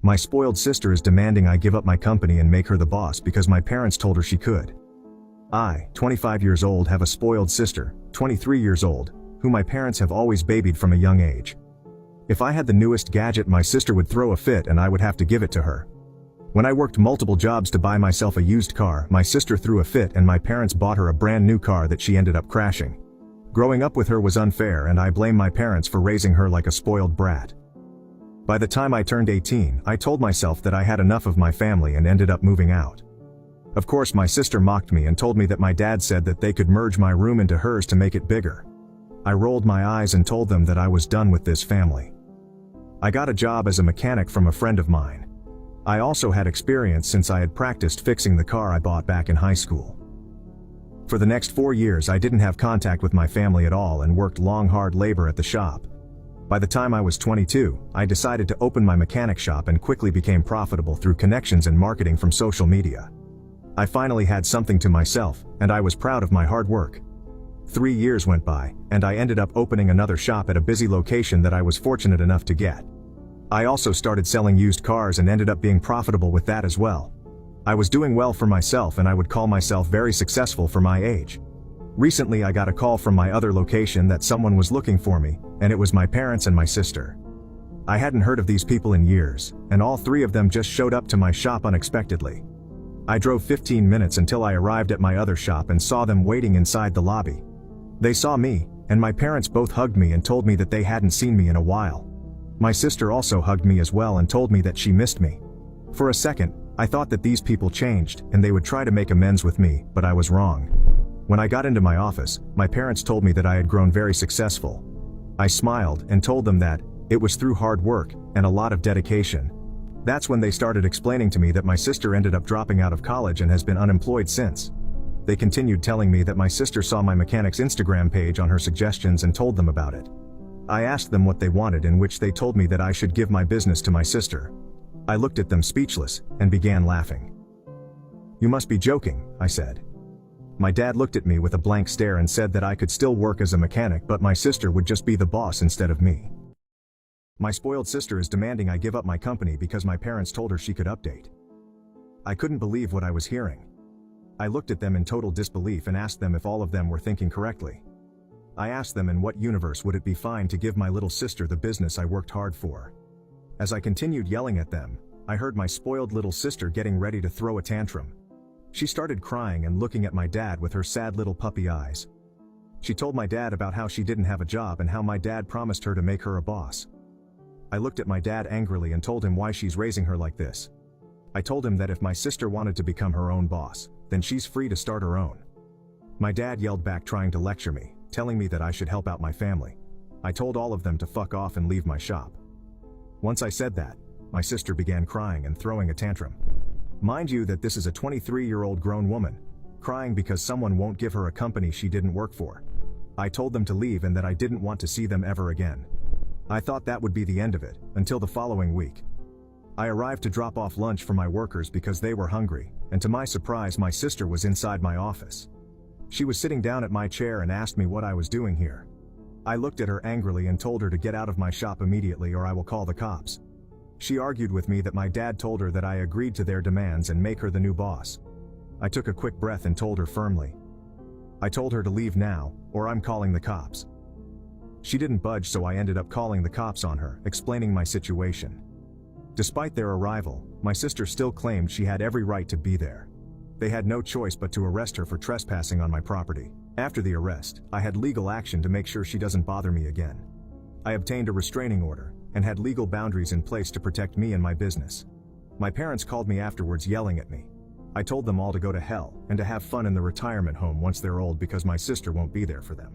My spoiled sister is demanding I give up my company and make her the boss because my parents told her she could. I, 25 years old, have a spoiled sister, 23 years old, who my parents have always babied from a young age. If I had the newest gadget, my sister would throw a fit and I would have to give it to her. When I worked multiple jobs to buy myself a used car, my sister threw a fit and my parents bought her a brand new car that she ended up crashing. Growing up with her was unfair and I blame my parents for raising her like a spoiled brat. By the time I turned 18, I told myself that I had enough of my family and ended up moving out. Of course, my sister mocked me and told me that my dad said that they could merge my room into hers to make it bigger. I rolled my eyes and told them that I was done with this family. I got a job as a mechanic from a friend of mine. I also had experience since I had practiced fixing the car I bought back in high school. For the next 4 years I didn't have contact with my family at all and worked long hard labor at the shop. By the time I was 22, I decided to open my mechanic shop and quickly became profitable through connections and marketing from social media. I finally had something to myself, and I was proud of my hard work. 3 years went by, and I ended up opening another shop at a busy location that I was fortunate enough to get. I also started selling used cars and ended up being profitable with that as well. I was doing well for myself and I would call myself very successful for my age. Recently I got a call from my other location that someone was looking for me, and it was my parents and my sister. I hadn't heard of these people in years, and all three of them just showed up to my shop unexpectedly. I drove 15 minutes until I arrived at my other shop and saw them waiting inside the lobby. They saw me, and my parents both hugged me and told me that they hadn't seen me in a while. My sister also hugged me as well and told me that she missed me. For a second, I thought that these people changed and they would try to make amends with me, but I was wrong. When I got into my office, my parents told me that I had grown very successful. I smiled and told them that it was through hard work and a lot of dedication. That's when they started explaining to me that my sister ended up dropping out of college and has been unemployed since. They continued telling me that my sister saw my mechanic's Instagram page on her suggestions and told them about it. I asked them what they wanted, in which they told me that I should give my business to my sister. I looked at them speechless and began laughing. "You must be joking," I said. My dad looked at me with a blank stare and said that I could still work as a mechanic, but my sister would just be the boss instead of me. My spoiled sister is demanding I give up my company because my parents told her she could update. I couldn't believe what I was hearing. I looked at them in total disbelief and asked them if all of them were thinking correctly. I asked them in what universe would it be fine to give my little sister the business I worked hard for. As I continued yelling at them, I heard my spoiled little sister getting ready to throw a tantrum. She started crying and looking at my dad with her sad little puppy eyes. She told my dad about how she didn't have a job and how my dad promised her to make her a boss. I looked at my dad angrily and told him why she's raising her like this. I told him that if my sister wanted to become her own boss, then she's free to start her own. My dad yelled back, trying to lecture me, telling me that I should help out my family. I told all of them to fuck off and leave my shop. Once I said that, my sister began crying and throwing a tantrum. Mind you that this is a 23-year-old grown woman, crying because someone won't give her a company she didn't work for. I told them to leave and that I didn't want to see them ever again. I thought that would be the end of it, until the following week. I arrived to drop off lunch for my workers because they were hungry, and to my surprise my sister was inside my office. She was sitting down at my chair and asked me what I was doing here. I looked at her angrily and told her to get out of my shop immediately or I will call the cops. She argued with me that my dad told her that I agreed to their demands and make her the new boss. I took a quick breath and told her firmly. I told her to leave now, or I'm calling the cops. She didn't budge, so I ended up calling the cops on her, explaining my situation. Despite their arrival, my sister still claimed she had every right to be there. They had no choice but to arrest her for trespassing on my property. After the arrest, I had legal action to make sure she doesn't bother me again. I obtained a restraining order and had legal boundaries in place to protect me and my business. My parents called me afterwards yelling at me. I told them all to go to hell and to have fun in the retirement home once they're old because my sister won't be there for them.